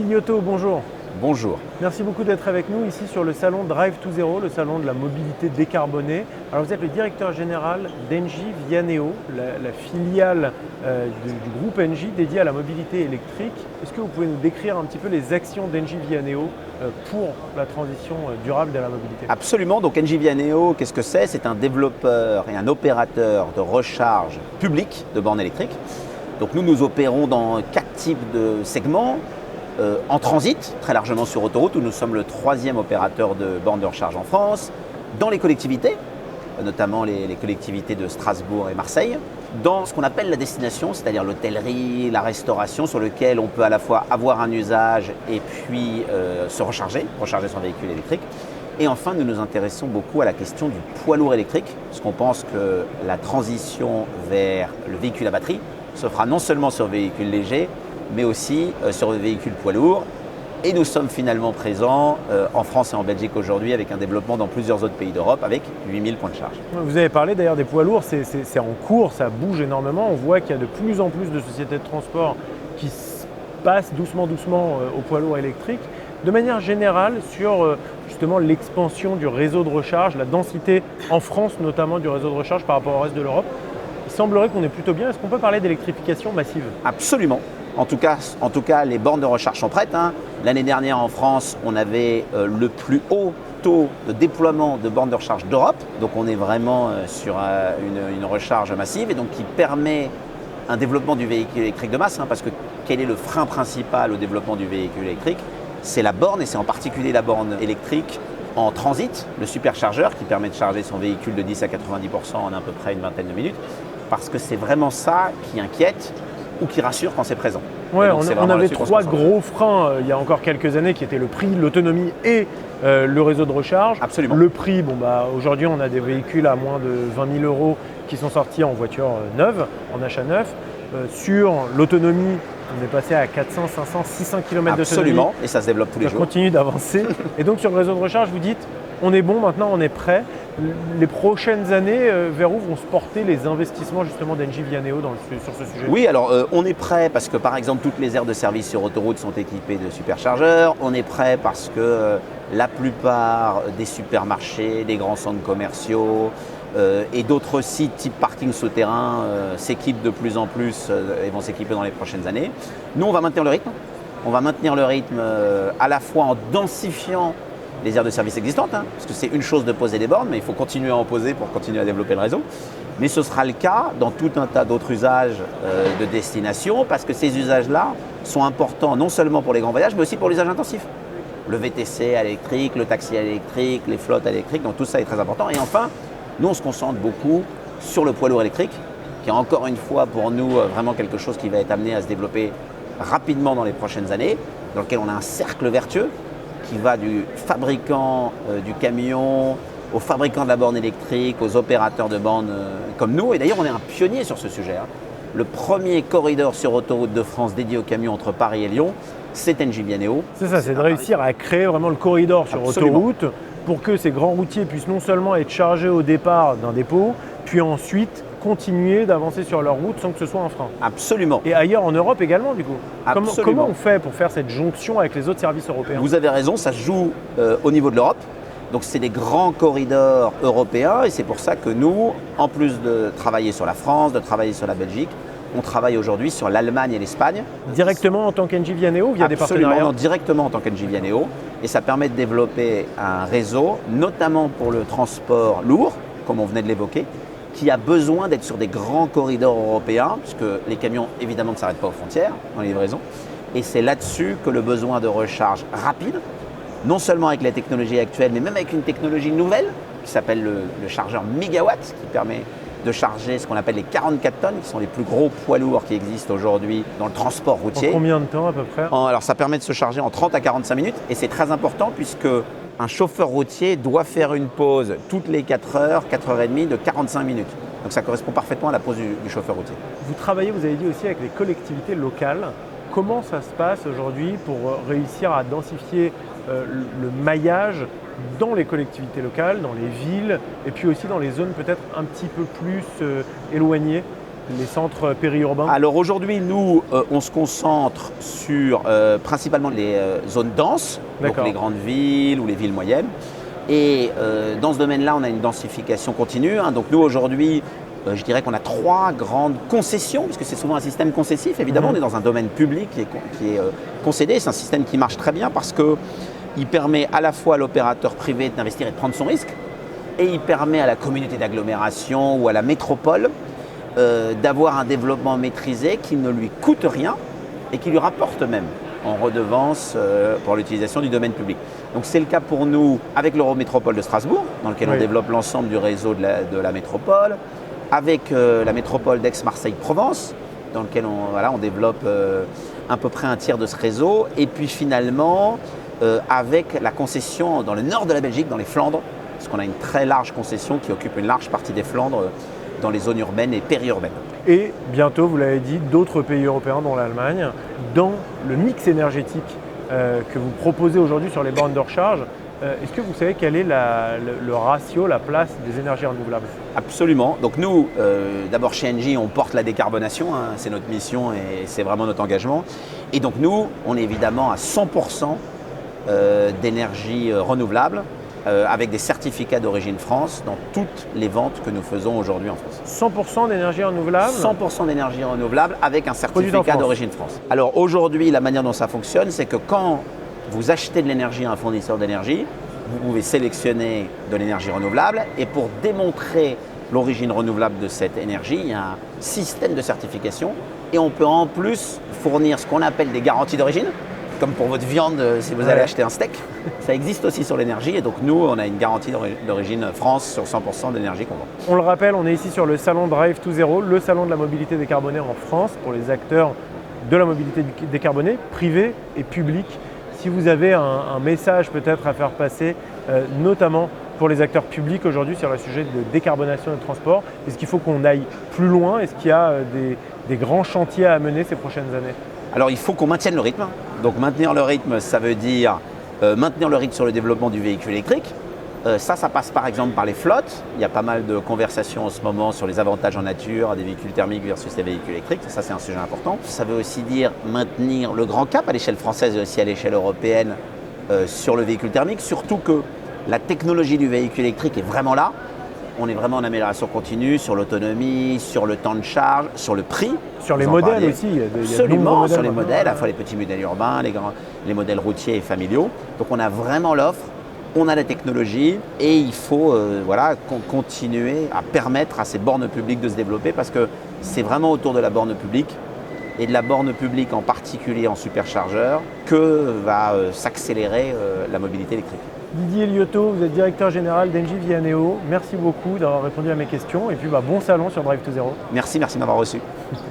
Liotto, bonjour. Bonjour. Merci beaucoup d'être avec nous ici sur le salon Drive to Zero, le salon de la mobilité décarbonée. Alors vous êtes le directeur général d'Engie Vianeo, la filiale du groupe Engie dédiée à la mobilité électrique. Est-ce que vous pouvez nous décrire un petit peu les actions d'Engie Vianeo pour la transition durable de la mobilité? Absolument. Donc Engie Vianeo, qu'est-ce que c'est? C'est un développeur et un opérateur de recharge publique de bornes électriques. Donc nous opérons dans 4 types de segments. En transit, très largement sur autoroute, où nous sommes le 3e opérateur de bornes de recharge en France, dans les collectivités, notamment les collectivités de Strasbourg et Marseille, dans ce qu'on appelle la destination, c'est-à-dire l'hôtellerie, la restauration, sur lequel on peut à la fois avoir un usage et puis se recharger son véhicule électrique. Et enfin, nous nous intéressons beaucoup à la question du poids lourd électrique, parce qu'on pense que la transition vers le véhicule à batterie se fera non seulement sur véhicules légers, mais aussi sur le véhicule poids lourd. Et nous sommes finalement présents en France et en Belgique aujourd'hui avec un développement dans plusieurs autres pays d'Europe avec 8000 points de charge. Vous avez parlé d'ailleurs des poids lourds, c'est en cours, ça bouge énormément. On voit qu'il y a de plus en plus de sociétés de transport qui passent doucement aux poids lourds électriques. De manière générale, sur justement l'expansion du réseau de recharge, la densité en France notamment du réseau de recharge par rapport au reste de l'Europe, il semblerait qu'on est plutôt bien. Est-ce qu'on peut parler d'électrification massive? Absolument. En tout cas, les bornes de recharge sont prêtes. L'année dernière en France, on avait le plus haut taux de déploiement de bornes de recharge d'Europe. Donc on est vraiment sur une recharge massive et donc qui permet un développement du véhicule électrique de masse. Parce que quel est le frein principal au développement du véhicule électrique? C'est la borne et c'est en particulier la borne électrique en transit, le superchargeur qui permet de charger son véhicule de 10 à 90% en à peu près une vingtaine de minutes. Parce que c'est vraiment ça qui inquiète ou qui rassure quand c'est présent. Ouais, on avait 3 gros freins il y a encore quelques années qui étaient le prix, l'autonomie et le réseau de recharge. Absolument. Le prix, aujourd'hui on a des véhicules à moins de 20 000 € qui sont sortis en voiture neuve, en achat neuf. Sur l'autonomie, on est passé à 400, 500, 600 km d'autonomie. Absolument, et ça se développe tous les jours. Ça continue d'avancer. Et donc sur le réseau de recharge, vous dites, on est bon, maintenant on est prêt. Les prochaines années, vers où vont se porter les investissements justement d'Engie Vianeo sur ce sujet? Oui, alors on est prêt parce que par exemple toutes les aires de service sur autoroute sont équipées de superchargeurs. On est prêt parce que la plupart des supermarchés, des grands centres commerciaux et d'autres sites type parking souterrain s'équipent de plus en plus et vont s'équiper dans les prochaines années. Nous, on va maintenir le rythme. On va maintenir le rythme à la fois en densifiant les aires de service existantes, parce que c'est une chose de poser des bornes, mais il faut continuer à en poser pour continuer à développer le réseau. Mais ce sera le cas dans tout un tas d'autres usages de destination, parce que ces usages-là sont importants non seulement pour les grands voyages, mais aussi pour l'usage intensif. Le VTC à l'électrique, le taxi à l'électrique, les flottes à l'électrique, donc tout ça est très important. Et enfin, nous on se concentre beaucoup sur le poids lourd électrique, qui est encore une fois pour nous vraiment quelque chose qui va être amené à se développer rapidement dans les prochaines années, dans lequel on a un cercle vertueux, qui va du fabricant du camion, aux fabricants de la borne électrique, aux opérateurs de bornes comme nous. Et d'ailleurs, on est un pionnier sur ce sujet. Le premier corridor sur autoroute de France dédié aux camions entre Paris et Lyon, c'est Engie Vianeo. C'est ça, c'est de réussir à créer vraiment le corridor sur autoroute pour que ces grands routiers puissent non seulement être chargés au départ d'un dépôt, puis ensuite continuer d'avancer sur leur route sans que ce soit un frein. Absolument. Et ailleurs en Europe également du coup. Absolument. Comment on fait pour faire cette jonction avec les autres services européens? Vous avez raison, ça se joue au niveau de l'Europe. Donc c'est des grands corridors européens et c'est pour ça que nous, en plus de travailler sur la France, de travailler sur la Belgique, on travaille aujourd'hui sur l'Allemagne et l'Espagne. Directement en tant qu'Engie Vianeo, via des partenariats? Non, directement en tant qu'Engie Vianeo. Et ça permet de développer un réseau, notamment pour le transport lourd, comme on venait de l'évoquer, qui a besoin d'être sur des grands corridors européens, puisque les camions évidemment ne s'arrêtent pas aux frontières dans les livraisons. Et c'est là-dessus que le besoin de recharge rapide, non seulement avec la technologie actuelle, mais même avec une technologie nouvelle, qui s'appelle le chargeur mégawatt, qui permet de charger ce qu'on appelle les 44 tonnes, qui sont les plus gros poids lourds qui existent aujourd'hui dans le transport routier. En combien de temps à peu près? Alors ça permet de se charger en 30 à 45 minutes, et c'est très important puisque un chauffeur routier doit faire une pause toutes les 4 heures, 4 heures et demie de 45 minutes. Donc ça correspond parfaitement à la pause du chauffeur routier. Vous travaillez, vous avez dit aussi, avec les collectivités locales. Comment ça se passe aujourd'hui pour réussir à densifier le maillage dans les collectivités locales, dans les villes, et puis aussi dans les zones peut-être un petit peu plus éloignées? les centres périurbains? Alors aujourd'hui, nous, on se concentre sur principalement les zones denses, donc les grandes villes ou les villes moyennes. Et dans ce domaine-là, on a une densification continue. Donc nous, aujourd'hui, je dirais qu'on a 3 grandes concessions, puisque c'est souvent un système concessif. Évidemment, on est dans un domaine public qui est concédé. C'est un système qui marche très bien parce qu'il permet à la fois à l'opérateur privé d'investir et de prendre son risque, et il permet à la communauté d'agglomération ou à la métropole d'avoir un développement maîtrisé qui ne lui coûte rien et qui lui rapporte même en redevance pour l'utilisation du domaine public. Donc c'est le cas pour nous avec l'Eurométropole de Strasbourg, dans lequel on développe l'ensemble du réseau de la métropole, avec la métropole d'Aix-Marseille-Provence, dans lequel on développe à peu près un tiers de ce réseau, et puis finalement avec la concession dans le nord de la Belgique, dans les Flandres, parce qu'on a une très large concession qui occupe une large partie des Flandres dans les zones urbaines et périurbaines. Et bientôt, vous l'avez dit, d'autres pays européens, dont l'Allemagne. Dans le mix énergétique que vous proposez aujourd'hui sur les bornes de recharge, est-ce que vous savez quel est le ratio, la place des énergies renouvelables? Absolument. Donc nous, d'abord chez Engie, on porte la décarbonation, c'est notre mission et c'est vraiment notre engagement. Et donc nous, on est évidemment à 100% d'énergie renouvelable, avec des certificats d'origine France dans toutes les ventes que nous faisons aujourd'hui en France. 100% d'énergie renouvelable? 100% d'énergie renouvelable avec un certificat d'origine France. Alors aujourd'hui, la manière dont ça fonctionne, c'est que quand vous achetez de l'énergie à un fournisseur d'énergie, vous pouvez sélectionner de l'énergie renouvelable et pour démontrer l'origine renouvelable de cette énergie, il y a un système de certification et on peut en plus fournir ce qu'on appelle des garanties d'origine. Comme pour votre viande, si vous allez acheter un steak, ça existe aussi sur l'énergie. Et donc nous, on a une garantie d'origine France sur 100% d'énergie qu'on vend. On le rappelle, on est ici sur le salon Drive to Zero, le salon de la mobilité décarbonée en France pour les acteurs de la mobilité décarbonée, privés et publics. Si vous avez un message peut-être à faire passer, notamment pour les acteurs publics aujourd'hui sur le sujet de décarbonation des transports, est-ce qu'il faut qu'on aille plus loin? Est-ce qu'il y a des grands chantiers à mener ces prochaines années? Alors il faut qu'on maintienne le rythme. Donc maintenir le rythme, ça veut dire maintenir le rythme sur le développement du véhicule électrique. Ça passe par exemple par les flottes. Il y a pas mal de conversations en ce moment sur les avantages en nature des véhicules thermiques versus les véhicules électriques. Ça, c'est un sujet important. Ça veut aussi dire maintenir le grand cap à l'échelle française et aussi à l'échelle européenne sur le véhicule thermique. Surtout que la technologie du véhicule électrique est vraiment là. On est vraiment en amélioration continue sur l'autonomie, sur le temps de charge, sur le prix. Sur les modèles aussi. Absolument, sur les modèles, à la fois les petits modèles urbains, les modèles routiers et familiaux. Donc on a vraiment l'offre, on a la technologie et il faut continuer à permettre à ces bornes publiques de se développer parce que c'est vraiment autour de la borne publique et de la borne publique en particulier en superchargeur que va s'accélérer la mobilité électrique. Didier Liotto, vous êtes directeur général d'Engie Vianeo. Merci beaucoup d'avoir répondu à mes questions et puis bon salon sur Drive to Zero. Merci de m'avoir reçu.